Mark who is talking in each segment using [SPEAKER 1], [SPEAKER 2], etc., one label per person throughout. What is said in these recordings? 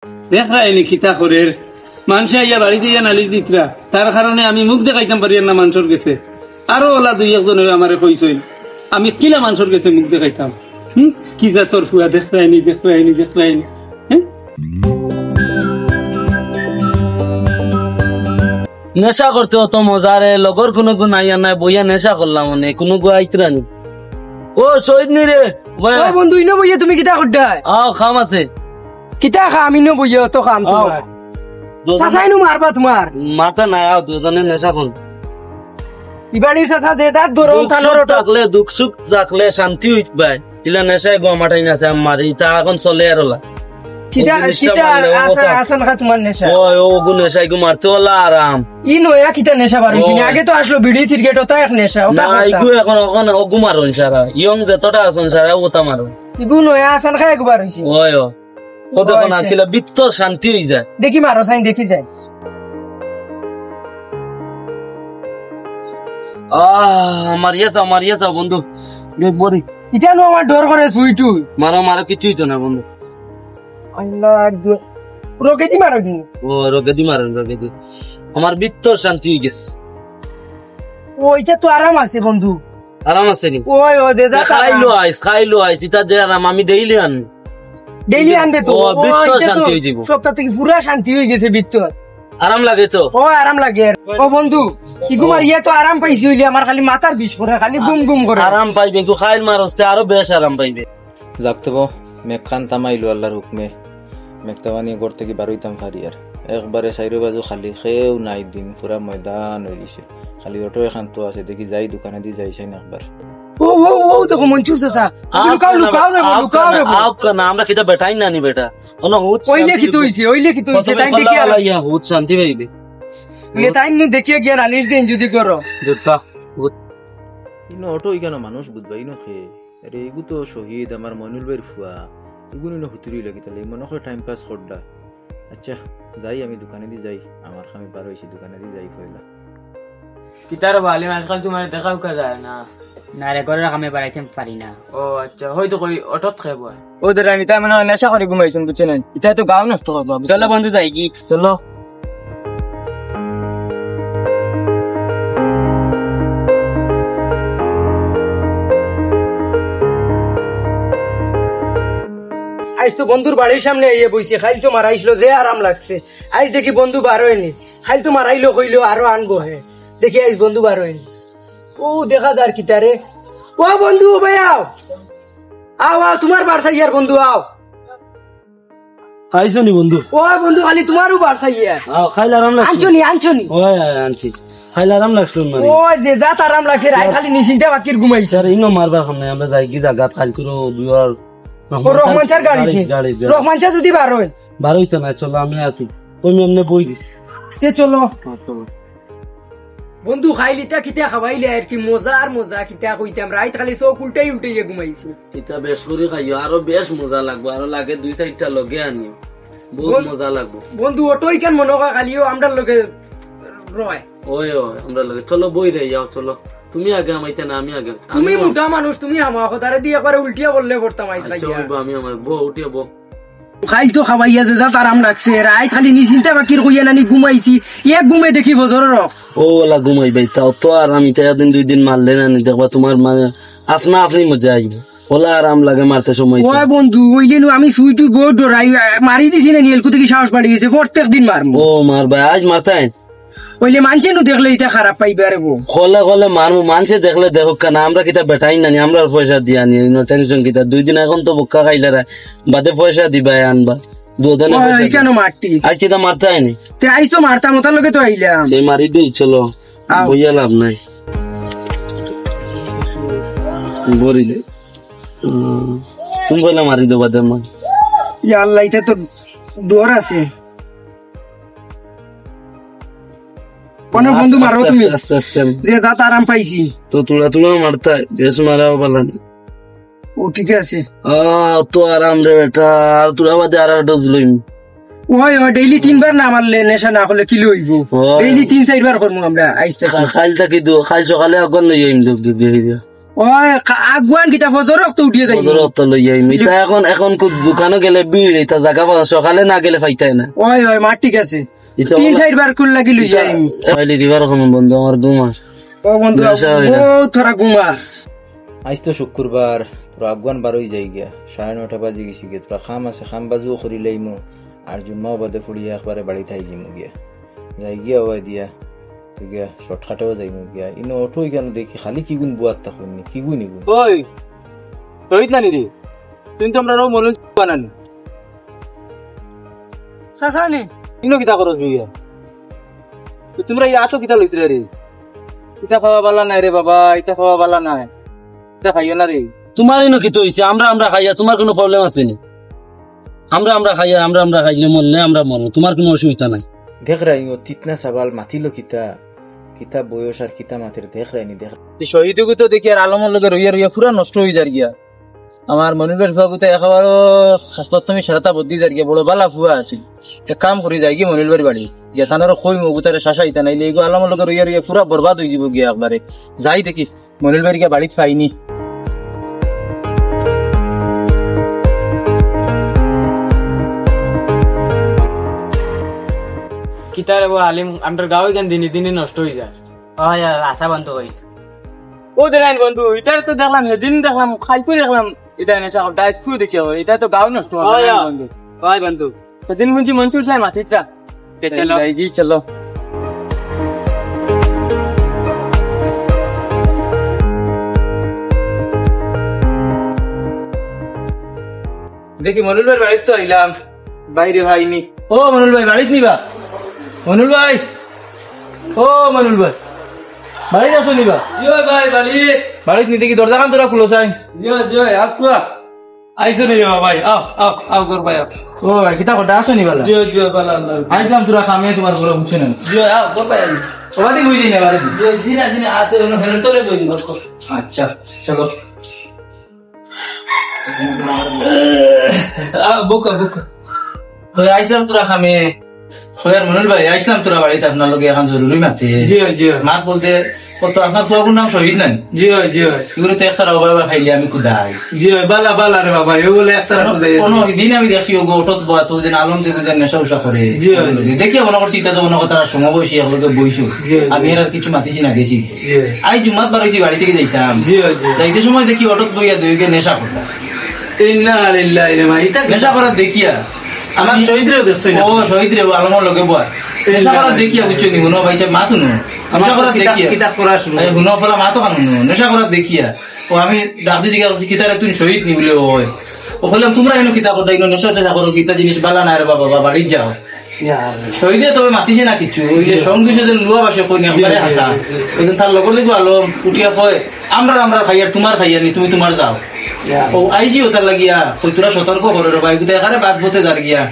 [SPEAKER 1] দেখা এনে খিতা করে মানুষে আইয়া বাড়িতে ইয়া নালিশ দিতরা, তার কারণে আমি মুখ দেখাইতাম পারি না মানুষের গেছে। আরো ওলা দুই একজন আমার কইসইল আমি কিলা মানুষের গেছে মুখ দেখাইতাম। কি যা তোর ফুয়া দেখলাইনি হ্যাঁ।
[SPEAKER 2] নেশা করতে অত মজারে লগর কোনো গু নাই আর নাই বইয়া নেশা করলাম মনে কোনো গু আইতরানি। ও শহীদ নি রে
[SPEAKER 3] বন্ধু ইনো বইয়া তুমি কিতা করডাই?
[SPEAKER 2] খাম আছে
[SPEAKER 3] কিতা খা আমি নো বইয়া তো খাম তোমার সাসাইনু মারবা তোমার
[SPEAKER 2] মাথা নাই দুজনে নেশা কর
[SPEAKER 3] ইবানির সাসা দে দাঁত গরম থানোর
[SPEAKER 2] থাকলে দুঃখ সুখ থাকলে শান্তি হইত ভাই ইলা নেশায় গো মাঠাই নাছে আমার ইটা এখন চলে আর ওলা
[SPEAKER 3] কিতা আসন খা তোমার নেশা
[SPEAKER 2] ও গু নেশাই গু মারতে ওলা আরাম
[SPEAKER 3] ই নয়া কিতা নেশা বারইছি আগে তো আসলো বিড়ি সিগারেট ওটা এক নেশা ওটা
[SPEAKER 2] না ইগু এখন ওগু মারো ইনশাআল্লাহ ইয়ং যতটা আসন সারা ওটা মারো
[SPEAKER 3] ইগু নয়া আসন খা একবার হইছি
[SPEAKER 2] ওই ও দেখো না কিলা বিত্ত শান্তি হই যায়
[SPEAKER 3] দেখি মারো সাইন দেখি যায়
[SPEAKER 2] মারিয়া যাও বন্ধু বড়ি
[SPEAKER 3] ইটা নো আমার ডর করে সুইটু
[SPEAKER 2] মারো কিছুই তো না বন্ধু
[SPEAKER 3] আল্লাহ রোকেদি মারো কি
[SPEAKER 2] ও রোকেদি আমার বিত্তর শান্তি হয়ে গেছে
[SPEAKER 3] ওইটা তো আরাম আছে বন্ধু
[SPEAKER 2] আরাম আছে নি
[SPEAKER 3] ওই ও দেজা
[SPEAKER 2] খাইলো আইস ইতা যে আরাম আমি ডেইলি
[SPEAKER 3] আনবে তো
[SPEAKER 2] বিত্তর শান্তি হয়ে যাব
[SPEAKER 3] সপ্তাহ থেকে পুরা শান্তি হয়ে গেছে বিত্তর
[SPEAKER 2] আরাম লাগে তো
[SPEAKER 3] ও আরাম লাগে ও বন্ধু ইগুমার ইয়া তো আরাম পাইছি হইলে আমার খালি মাথার বিষ করে খালি গুম করে
[SPEAKER 2] আরাম পাইবে কিন্তু খাইল মারস্তে আরো বেশ আরাম পাইবে
[SPEAKER 4] যাকতেবো মেঘখান তামাইলো আল্লাহর হুকমে মেঘতাবানি ঘর থেকে বারোইতাম পারি আর একবারে চাইরো বাজু খালি খেয়েও নাই দিন পুরা ময়দান হয়ে গেছে খালি অটো এখান তো আছে দেখি যাই দোকানে দিয়ে যাইছে না একবার
[SPEAKER 3] ও দেখো মঞ্চুর চাচা লুকাও
[SPEAKER 2] না আমরা কিতা বেটাই না নি বেটা ওনা হুত
[SPEAKER 3] ওইলে কি হইছে তাই দেখি আর
[SPEAKER 2] হুত শান্তি পাইবে
[SPEAKER 3] তাই নু দেখিয়ে গিয়া নালিশ দিন যদি করো
[SPEAKER 2] দুটা
[SPEAKER 4] ইনো অটো ইকানো মানুষ বুঝবা ইনো খেয়ে আরে এগু তো শহীদ আমার মইনুল ভাইয়ের ফুয়া এগুলো ইনো হুতুরি লাগি তাহলে মনে হয় টাইম পাস করডা আচ্ছা যাই আমি দোকানে দিয়ে যাই আমার খামি পার হয়েছি দোকানে দিয়ে যাই পয়লা
[SPEAKER 5] কিতার ভালো আজকাল তোমার দেখাও কা যায় না
[SPEAKER 6] না রে ঘরের কামে বাড়াইতে পারি না
[SPEAKER 5] ও আচ্ছা হয়তো কই অটোত খাইব
[SPEAKER 3] ও দেরানি তাই মানে নেশা করে ঘুমাইছেন বুঝছেন এটা তো গাও নষ্ট করবো চলো বন্ধু যাই কি চলো আজ তো বন্ধুর বাড়ির সামনে ইয়ে বইছে খাইল তো মারাইছিল যে আরাম লাগছে আজ দেখি বন্ধু বার হয়নি খাইল তো মারাইলো কইলো আরো আনবো হে দেখি আজ বন্ধু বার হয়নি ও দেখা যার কি তারে ও বন্ধু ভাই আও তোমার বাড়সা ইয়ার বন্ধু আও
[SPEAKER 2] খাইছো নি বন্ধু
[SPEAKER 3] ও বন্ধু খালি তোমারও বাড়সা ইয়া
[SPEAKER 2] খাইলে আরাম লাগছে
[SPEAKER 3] আনছনি
[SPEAKER 2] ওই আনছি খাইলে আরাম লাগছিল না
[SPEAKER 3] ও যে যা আরাম লাগছে রাই খালি নিশ্চিন্তে বাকির ঘুমাইছে
[SPEAKER 2] স্যার ইনো মারবার সামনে আমরা যাই কি জায়গা খাল করো দুয়ার
[SPEAKER 3] রহমান স্যার গাড়ি রহমান স্যার যদি বার হয়
[SPEAKER 2] বারোইতে না চলো আমি আছি তুমি এমনি বই দিস
[SPEAKER 3] চলো বন্ধু খাইলিটা কিতা খাবাইলে আর কি মজা কিতা কইতাম রাইত খালি চোখ উল্টাই ঘুমাইছি
[SPEAKER 2] এটা বেশ করে খাইও আরো বেশ মজা লাগবো আরো লাগে 2-4টা লগে আনিও বহুত মজা লাগবো
[SPEAKER 3] বন্ধু অটোই কেন মনে হয় খালিও আমরা লগে রয়
[SPEAKER 2] ওই আমরা লগে চলো বই রে যাও চলো তুমি আগে আমাইতে না আমি আগে
[SPEAKER 3] তুমি মোটা মানুষ তুমি আমার কথারে দিয়ে একবারে উল্টিয়া বললে পড়তাম
[SPEAKER 2] আমি আমার বউ উঠিয়ে বউ
[SPEAKER 3] খাইল তো খাবাইয়া যে যা আরাম লাগছে রাইত খালি নিশ্চিন্তা বাকির কইয়া নানি ঘুমাইছি এক ঘুমে দেখি বজর
[SPEAKER 2] ও ওলা ঘুমাই ভাই তাও তো আর আমি তো একদিন 2 দিন মারলে না দেখবা তোমার মানে আপনি মজা আইবে ওলা আরাম লাগে মারতে সময়
[SPEAKER 3] ওই বন্ধু ওইলেন আমি সুইটু বহুত ডরাই মারি দিছি না নিয়েল কোথায় সাহস বাড়ি গেছে প্রত্যেক দিন মারবো
[SPEAKER 2] ও মার ভাই আজ মারতাই
[SPEAKER 3] ওইলে মানছে নু দেখলে এটা খারাপ পাইবে আরে বউ
[SPEAKER 2] কলে মারমু মানছে দেখলে দেখো কেন আমরা কিতা বেটাই না আমরা পয়সা দিয়া নি টেনশন কিতা 2 দিন এখন তো বক্কা খাইলে বাদে পয়সা দিবা আনবা দুদিন
[SPEAKER 3] কেন মারতি
[SPEAKER 2] আজ কিতা মারতাই নি
[SPEAKER 3] তে আইছো মারতাম ওটার লগে তো আইলাম
[SPEAKER 2] সেই মারি দেই চলো বইয়া লাভ নাই বরিলে তুমি বলে মারি দেবা দেম
[SPEAKER 3] ইয়া আল্লাহ এটা তো ডর আছে কোন বন্ধু মারো তুমি যে যা আরাম পাইছি
[SPEAKER 2] তো তুলা মারতা দেশ মারাও বলা না
[SPEAKER 3] ও ঠিক আছে
[SPEAKER 2] তো আরাম রে বেটা আর তুলা বাদে আর ডোজ লইম
[SPEAKER 3] ওই ডেইলি 3 বার না মারলে নেশা না হলে কি লইব ডেইলি 3-4 বার করমু আমরা আইস্তে
[SPEAKER 2] খাইল থাকি দো খাইল সকালে অগন লই আইম দো
[SPEAKER 3] ও ওই আগুয়ান কিতা ফজর তো উঠিয়ে যাই
[SPEAKER 2] হজরত তো লই আইম এটা এখন দোকানে গেলে ভিড় এটা জায়গা পাওয়া সকালে না গেলে পাইতাই না
[SPEAKER 3] ওই ওই মা ঠিক আছে
[SPEAKER 2] এটা
[SPEAKER 3] 3-4 বার কুল লাগি লই যাই
[SPEAKER 2] পাইলে দিবার কোন বন্ধু আমার 2 মাস
[SPEAKER 3] ও বন্ধু ও থরা গুমা
[SPEAKER 4] আজ তো শুক্রবার তোরা আগুয়ান বারোই যাই গিয়া 9:30 বাজে গেছি গিয়া তোরা খাম আছে খাম বাজুও করি লাইমু আর জুম্মাও বাদে ফুড়িয়া একবারে বাড়ি থাই যাইমু গিয়া যাই গিয়া ওয়াই দিয়া তো গিয়া শর্টকাটেও যাইমু গিয়া ইনো অটোই কেন দেখি খালি কি গুণ বুয়াত তা কইনি কি গুণ ইগুণ
[SPEAKER 1] ওই শহীদ নানি রে তুমি তোমরা রো মনে বানানি
[SPEAKER 3] সাসানি
[SPEAKER 1] ইনো কিতা করো বিয়া তোমরা ইয়া আছো কিতা লইতরে রে ইতা খাওয়া বালা নাই রে বাবা ইতা খাওয়া বালা নাই ইতা খাইও না রে
[SPEAKER 2] তোমার ইনো কি তো হইছে আমরা খাইয়া তোমার কোনো প্রবলেম আছে নি আমরা খাইয়া আমরা খাইলে মরলে আমরা মরবো তোমার কোনো অসুবিধা নাই
[SPEAKER 4] দেখ রাই ও তিতনা সাবাল মাতিল কিতা কিতা বয়স আর কিতা মাতের দেখ রাইনি দেখ
[SPEAKER 1] শহীদকে তো দেখি আর আলমের লগে রইয়া রইয়া পুরা নষ্ট হয়ে যার গিয়া আমার মনিবের ফুয়াগুতে একেবারে স্বাস্থ্যমি সারাটা বদলি যার গিয়া বড় বালা ফুয়া আছিল এক কাম করি যাই গিয়ে মনিলবাড়ি বাড়ি গিয়া তানারও কই মগুতারে শাসা ইতা নাইলে এগো আলমের লগে রইয়া রইয়া পুরা বরবাদ হয়ে যাব গিয়া একবারে যাই দেখি মনিলবাড়ি গিয়া বাড়িতে পাইনি
[SPEAKER 5] কিতার আলিম আমার গাঁও গান দিনে দিনে নষ্ট হয়ে যায়
[SPEAKER 6] ওই আশা বন্ধ হয়েছে
[SPEAKER 5] ও দেখেন বন্ধু এটা তো দেখলাম সেদিন দেখলাম খাইতে দেখলাম এটা নেশা ডাইস ফুল দেখি এটা তো গাঁও নষ্ট হয় বন্ধু
[SPEAKER 1] ভাই বন্ধু
[SPEAKER 5] সেদিন মুঞ্জি মনসুর সাহেব মাথিটা চলো
[SPEAKER 1] যাই চলো দেখি মনুল ভাই বাড়িতে তো আইলাম বাইরে ভাইনি ও মনুল ভাই বাড়িতে নিবা মনুল ভাই ও মনুল ভাই বাড়িতে আসো নিবা জয় ভাই বাড়িতে নিতে কি দরজা খান তোরা খুলো চাই জয় আকুয়া আইসো নি ভাই আও কর ভাই ও ভাই কিতা কথা আসো নি বালা জয় বালা আইলাম তোরা খামে তোমার ঘরে বুঝছ না জয় আও কর ভাই ওবাদি বুঝি না বাড়ি দিনা দিনা আসে ওনো হেলতরে বই বস আচ্ছা চলো বুকা আইসলাম তোরা খামে খয়ার মনুল ভাই আইসলাম তোরা বাড়িতে আপনার লোক এখন জরুরি মাতে মাত বলতে কত আপনার পুরাপুর নাম শহীদ নাই এগুলো তো একসারা বাবা খাইলে আমি খুদাই বালা রে বাবা এগুলো একসারা কোনো দিন আমি দেখছি ওগো ওঠত বয়া তো যেন আলম দেখে যেন নেশা উষা করে দেখি মনে করছি ইটা তো মনে কথা সময় বসি এগুলোকে বইছো আমি এর কিছু মাতিছি না গেছি আই জুমাত বার হয়েছি বাড়ি থেকে যাইতাম যাইতে সময় দেখি অটোত বইয়া দুইকে নেশা করতাম নেশা করার দেখিয়া আমার শহীদরেও দেখছি ও শহীদরে আলমের লোকে বয় নেশা করার দেখিয়া বুঝছো নি হুনো ভাই সাহেব মাতুনো নেশা করার দেখিয়া হুনো ফলা মাতো কানুন নেশা করার দেখিয়া ও আমি ডাক দিয়ে জিজ্ঞাসা কিতারে তুই শহীদ নি বলে ওই ও বললাম তোমরা এনো কিতা করো এনো নেশা টেশা করো কিতা জিনিস বালা না রে বাবা বাড়ি যাও শহীদে তবে মাতিছে না কিছু ওই যে সঙ্গী সেদিন লুয়া বাসে কই না হাসা ওই তার লগর দেখবো আলম উঠিয়া কয় আমরা খাইয়ার তোমার খাইয়ার নি তুমি তোমার যাও ও আইজি ওটার লাগিয়া কই তোরা সতর্ক করে রে ভাই কিন্তু এখানে বাদ বতে দাঁড় গিয়া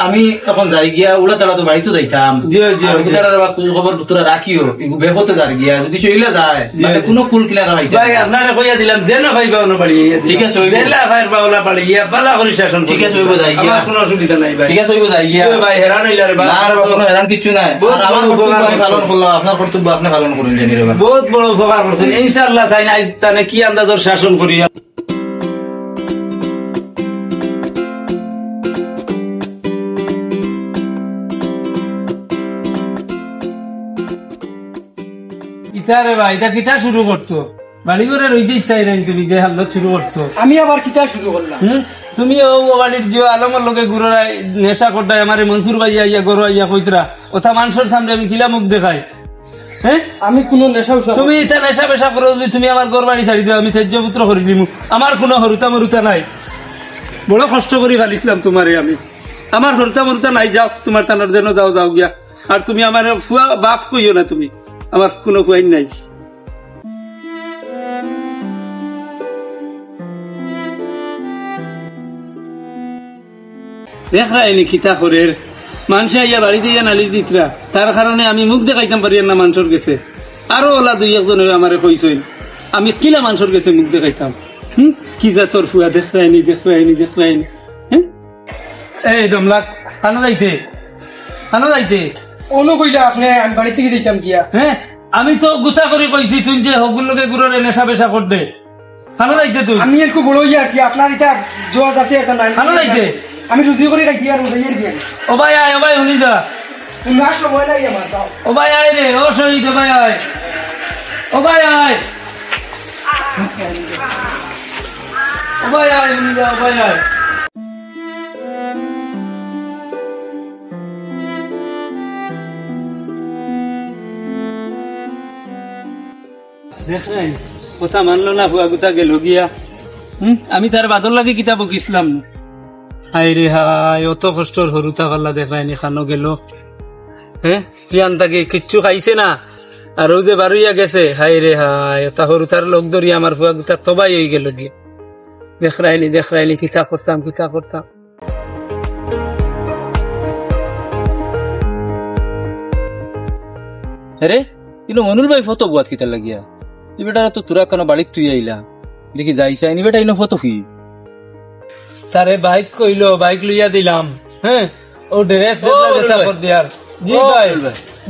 [SPEAKER 1] আমি এখন যাই গিয়া উড়া তারা তো বাড়িতে যাইতাম খবর তোরা রাখিও বেহতে দাঁড় গিয়া যদি চইলা যায় কোনো কুল কিনা আপনারা কইয়া দিলাম যে না ভাই বাউনো বাড়ি ঠিক আছে ঠিক আছে কোনো অসুবিধা নাই ভাই ঠিক আছে যাই গিয়া ভাই হেরান হইলা রে কোনো হেরান কিছু নাই আমার পালন করলাম আপনার কর্তব্য আপনি পালন করুন জানি রে বহুত বড় উপকার করছেন ইনশাআল্লাহ তাই না তাহলে কি আন্দাজর শাসন করি ইতারে ভাই এটা কিতা শুরু করতো বাড়ি করে রইতে ইচ্ছাই নাই তুমি যে হাল্লত শুরু করছো
[SPEAKER 3] আমি আবার কিতা শুরু করলাম
[SPEAKER 1] তুমি ও বাড়ির যে আলমের লোকে ঘুরাই নেশা করতাই আমার মনসুর ভাই আইয়া গরু আইয়া কইতরা ওটা মানুষের সামনে আমি কিলা মুখ দেখাই হ্যাঁ
[SPEAKER 3] আমি কোনো নেশা
[SPEAKER 1] তুমি এটা নেশা পেশা করো যদি তুমি আমার ঘর বাড়ি ছাড়ি দাও আমি ত্যায্য পুত্র করে দিব আমার কোনো হরুতা মরুতা নাই বড় কষ্ট করে ফেলিছিলাম তোমারে আমি আমার হরুতা মরুতা নাই যাও তোমার টানার যেন যাও গিয়া আর তুমি আমার ফুয়া বাপ কইও না তুমি আমার কোনো ফুয়াইন নাই দেখ রায়নি খিতা করের মানুষে আইয়া বাড়িতে ইয়া নালিশ দিতরা তার কারণে আমি মুখ দেখাইতাম পারি না মানুষের গেছে আরো ওলা 2-1 জন আমার কইসই আমি কিলা মানুষের গেছে মুখ দেখাইতাম কি যা তোর ফুয়া দেখ রায়নি এই দমলাক কানো যাইতে
[SPEAKER 3] অন্য কইলা আপনি আমি বাড়ি থেকে দিতাম গিয়া
[SPEAKER 1] হ্যাঁ আমি তো গুছা করে কইছি তুই যে হগুর লোকে গুড়রে নেশা বেশা কর দে খানো যাইতে তুই
[SPEAKER 3] আমি একটু বড় হয়ে আসছি আপনার এটা জোয়া জাতি একটা নাই
[SPEAKER 1] খানো যাইতে
[SPEAKER 3] আমি রুজি করে রাখি আর যাই আর কি
[SPEAKER 1] ও ভাই আয় ও ভাই শুনি যা
[SPEAKER 3] তুমি আসলো মনে নাই আমার দাও
[SPEAKER 1] ও ভাই আয় রে ও শহীদ ও ভাই আয় ও ভাই আয় ও ভাই আয় শুনি যা ও ভাই আয় দেখেন কথা মানলো না ফুয়া গুতা গেল গিয়া আমি তার বাদর লাগে কিতাব বকিছিলাম হাই রে হাই অত কষ্টর হরুতা পাল্লা দেখায়নি খানো গেল হ্যাঁ প্রিয়ান তাকে কিচ্ছু খাইছে না আর ও যে বারুইয়া গেছে হাই রে হাই তা হরুতার লোক ধরি আমার ফুয়া গুতার তবাই হয়ে গেল গিয়ে দেখরাইলি কিতা করতাম
[SPEAKER 4] আরে ইনো মনুর ভাই ফটো বুয়াত কিতা লাগিয়া ই বেটা তো তোরা কেন বাড়িত তুই আইলা দেখি যাইছা ইনি বেটা ইনো ফটো কি
[SPEAKER 1] তারে বাইক কইলো বাইক লইয়া দিলাম হ্যাঁ ও ড্রেস যেটা কর দিয়ার জি ভাই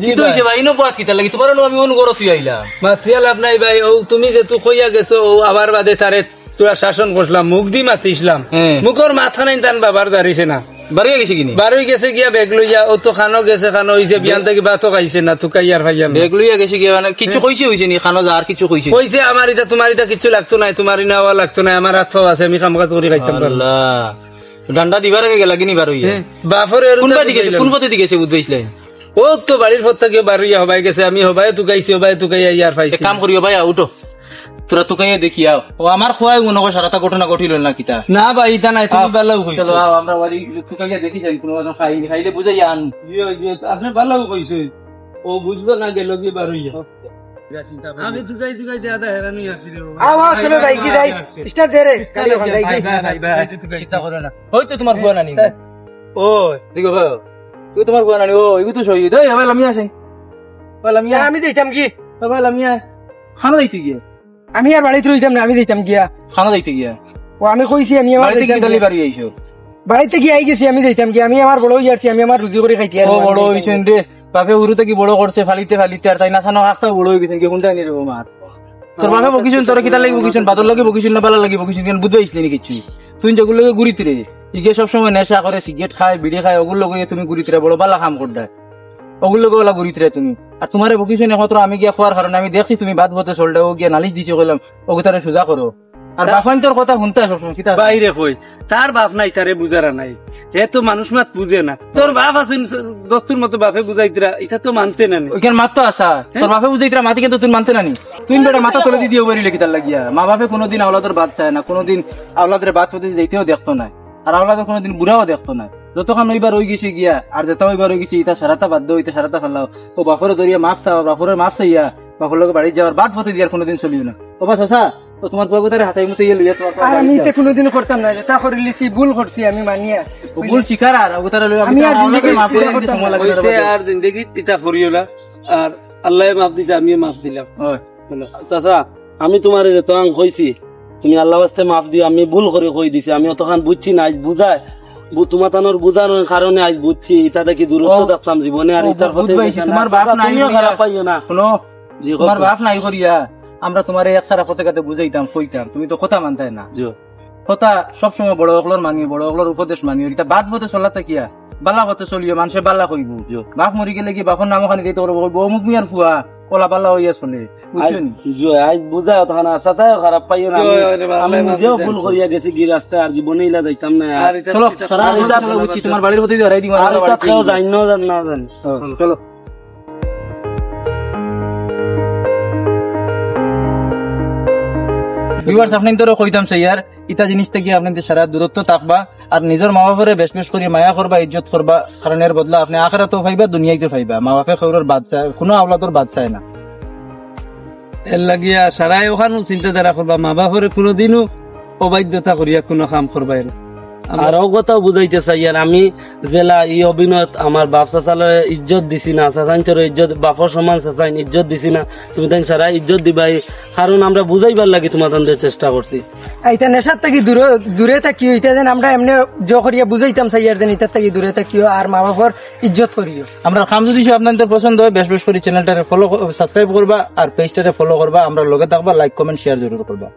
[SPEAKER 1] জি
[SPEAKER 4] তো হইছে ভাই ইনো বুয়াত কিতা লাগি তোমার আমি অনু গরো তুই আইলা
[SPEAKER 1] মাতিয়াল আপনাই ভাই ও তুমি যে তুই কইয়া গেছো ও আবার বাদে তারে তোরা শাসন করলাম মুখ দি মাতিছিলাম মুখর মাথা নাই তান বাবার দাঁড়িয়েছে না
[SPEAKER 4] বাড়িয়ে গেছে কিনি
[SPEAKER 1] বারোই গেছে গিয়া বেগ লইয়া ও তো খানো গেছে খানো হইছে বিয়ান থেকে বাতো খাইছে না তুকাই আর ভাইয়া
[SPEAKER 4] বেগ লইয়া গেছে কি মানে কিছু কইছে নি খানো যা আর কিছু কইছে
[SPEAKER 1] কইছে আমার এটা তোমার এটা কিছু লাগতো নাই তোমার নেওয়া লাগতো না আমার হাত আছে আমি কাম কাজ করে খাইতাম
[SPEAKER 4] আল্লাহ ডান্ডা দিবার আগে গেলা কিনি বারইয়া
[SPEAKER 1] বাফরে
[SPEAKER 4] কোন পথে দিকেছে বুঝবাইছলে
[SPEAKER 1] ও তো বাড়ির পর থেকে বারুইয়া হবাই গেছে আমি হবাই তুকাইছি হবাই তুকাই আর পাইছি
[SPEAKER 4] কাম করিও ভাই উঠো তোরা তুকাইয়া দেখি আও ও আমার খোয়াই মনে হয় সারাটা ঘটনা ঘটিল না কিতা
[SPEAKER 1] না ভাই এটা নাই তুমি ভালো কইছো
[SPEAKER 4] চলো আও আমরা বাড়ি তুকাইয়া দেখি যাই কোনো খাইলে বুঝাই আন
[SPEAKER 1] আপনি ভালো কইছো ও বুঝলো না গেল কি বারুইয়া আমি তুকাই আদা হেরানি আছি রে
[SPEAKER 3] আওয়া চলো যাই কি যাই স্টার্ট দে রে কালি ওখান যাই কি
[SPEAKER 1] ভাই তুকাই ইচ্ছা করে না
[SPEAKER 4] ওই তো তোমার বুয়া নানি
[SPEAKER 1] ও
[SPEAKER 4] দেখো ভাই তুই তোমার বুয়া নানি ও এগু তো শহীদ ওই ভাই লামিয়া আসেন ভাই লামিয়া
[SPEAKER 3] আমি যাইতাম কি
[SPEAKER 4] ভাই লামিয়া খানা যাইতে গিয়া
[SPEAKER 3] আমি আর বাড়িতে রইতাম না আমি যাইতাম গিয়া
[SPEAKER 4] খানা যাইতে গিয়া
[SPEAKER 3] ও আমি কইছি আমি আমার
[SPEAKER 4] বাড়িতে কি বাড়ি আইছো
[SPEAKER 3] বাড়িতে গিয়ে আই গেছি আমি যাইতাম কি আমি আমার বড় হয়ে যাচ্ছি আমি আমার রুজি করে খাইতে
[SPEAKER 4] ও বড় হইছেন রে বাপে উরুতে কি বড় করছে ফালিতে আর তাই না খানো আস্তা বড় হয়ে গেছেন কি কোনটা নি রে মার তোর বাপে বকিছেন তোর কিতা লাগি বকিছেন বাদর লাগি বকিছেন না বালা লাগি বকিছেন কেন বুঝাইছলি নি কিছু তুই যেগুলো লগে ঘুরিতে রে ইগে সব সময় নেশা করে সিগারেট খায় বিড়ি খায় ওগুলো লগে তুমি ঘুরিতে রে বড় বালা কাম করদা ওগুলো লগে ওলা ঘুরিতে রে তুমি আর তোমারে বকিছেন একমাত্র আমি গিয়া খোয়ার কারণে আমি দেখছি তুমি বাদ বতে চলডা ও গিয়া নালিশ দিছে কইলাম ওকে তারে সোজা করো আর বাপান তোর কথা শুনতে সব সময় কিতা
[SPEAKER 1] বাইরে কই তার বাপ নাই তারে বুঝারা নাই হে তো মানুষ মাত বুঝে না তোর বাপ আছেন দস্তুর মতো বাপে বুঝাইতরা এটা তো মানতে না
[SPEAKER 4] ওইখানে মাত্র আসা তোর বাপে বুঝাইতরা মাতি কিন্তু তুই মানতে নানি তুই বেটা মাথা তোলে দিয়ে পারিলে কিতার লাগিয়া মা বাপে কোনোদিন আওলাদের বাদ চায় না কোনোদিন আওলাদের বাদ হতে যাইতেও দেখতো না আর আওলাদের কোনোদিন বুড়াও দেখতো না যতক্ষণ ওইবার হয়ে গেছে গিয়া আর যেটা ওইবার হয়ে গেছে ইটা সারাটা বাধ্য হইতে সারাটা ফেলাও ও বাপরে ধরিয়া মাফ চাও বাপরের মাফ চাইয়া বাপর লোক বাড়ি যাওয়ার বাদ হতে দিয়ার কোনোদিন চলিও না ও বাস আসা তো তোমার বাবুতারে হাতাই মতো ইয়ে লইয়া তোমার
[SPEAKER 3] আমি এটা কোনোদিন করতাম না তা করে লিছি ভুল করছি আমি মানিয়া
[SPEAKER 4] ভুল শিকার আর ওগুতারে লইয়া
[SPEAKER 3] আমি আর
[SPEAKER 4] আমি
[SPEAKER 3] জিন্দেগি
[SPEAKER 4] মাফ করে
[SPEAKER 3] চিন্তা
[SPEAKER 4] দিতে সময়
[SPEAKER 3] করতাম
[SPEAKER 4] লাগে
[SPEAKER 1] কইছে আর জিন্দেগি এটা করিও না আর আল্লাহ মাফ দিতে আমিও মাফ দিলাম
[SPEAKER 2] চাচা আমি তোমার যে তোমার কইছি তুমি আল্লাহ ওয়াস্তে মাফ দিও আমি ভুল করে কই দিছি আমি অতখান বুঝছি না আজ বুঝায় তোমার তানোর বুঝানোর কারণে আজ বুঝছি এটা দেখি দূরত্ব দেখলাম জীবনে আর ইতার
[SPEAKER 4] তোমার বাপ নাই
[SPEAKER 2] তুমিও খারাপ পাইও না
[SPEAKER 4] শুনো তোমার বাপ নাই করিয়া আমরা তোমার এক সারা পতাকাতে বুঝাইতাম কইতাম তুমি তো কথা মানতাই না কথা সবসময় বড় অকলর মানি বড় অকলর উপদেশ মানি এটা বাদ বতে চলাতে কিয়া বালা বতে চলিও মানুষে বালা কইব বাপ মরি গেলে কি বাপর নাম ওখানে দিতে পারবো অমুক মিয়ার ফুয়া কলা বালা হইয়া চলে বুঝছেন
[SPEAKER 2] আজ বুঝায় তখন চাচাও খারাপ পাইও না আমি নিজেও ভুল করিয়া গেছি গি রাস্তায় আর জীবনে ইলা যাইতাম না
[SPEAKER 4] চলো সারা বুঝছি তোমার বাড়ির প্রতি হারাই দিব
[SPEAKER 2] আর এটা কেউ জানি না জানি
[SPEAKER 4] চলো ভিউয়ার্স আপনাদের তো কইতাম স্যার ইটা জিনিস থেকে আপনাদের সারা দূরত্ব থাকবা আর নিজের মা বাপরে বেশ বেশ করে মায়া করবা ইজ্জত করবা কারণ এর বদলা আপনি আখিরাতেও পাইবা দুনিয়াতেও পাইবা মা বাপে খবরের বাদ চায় কোনো আওলাদর বাদ চায় না
[SPEAKER 1] এর লাগিয়া সারাই ওখানে চিন্তাধারা করবা মা বাপরে কোনোদিনও অবাধ্যতা করিয়া কোনো কাম করবা না
[SPEAKER 2] আর ও কথাও বুঝাইতে চাই আর আমি জেলা এই অভিনয় আমার বাপ চাচালে ইজ্জত দিছি না, চাচাঞ্চর ইজ্জত বাপর সমান চাচাইন ইজ্জত দিছি না, তুমি তাই সারা ইজ্জত দিবাই, কারণ আমরা বুঝাইবার লাগি তোমাদের চেষ্টা করছি।
[SPEAKER 3] এইটা নেশার থাকি দূরে থাকিও, এটা যেন আমরা এমনি করিয়া বুঝাইতাম চাইয়ার যেন ইটার থাকি দূরে থাকিও আর মা বাবার ইজ্জত করিও।
[SPEAKER 4] আমরা খাম যদি আপনাদের পছন্দ হয় বেশ বেশ করে চ্যানেলটারে ফলো সাবস্ক্রাইব করবা আর পেজটারে ফলো করবা, আমরা লগে থাকবা, লাইক কমেন্ট শেয়ার জরুর করবা।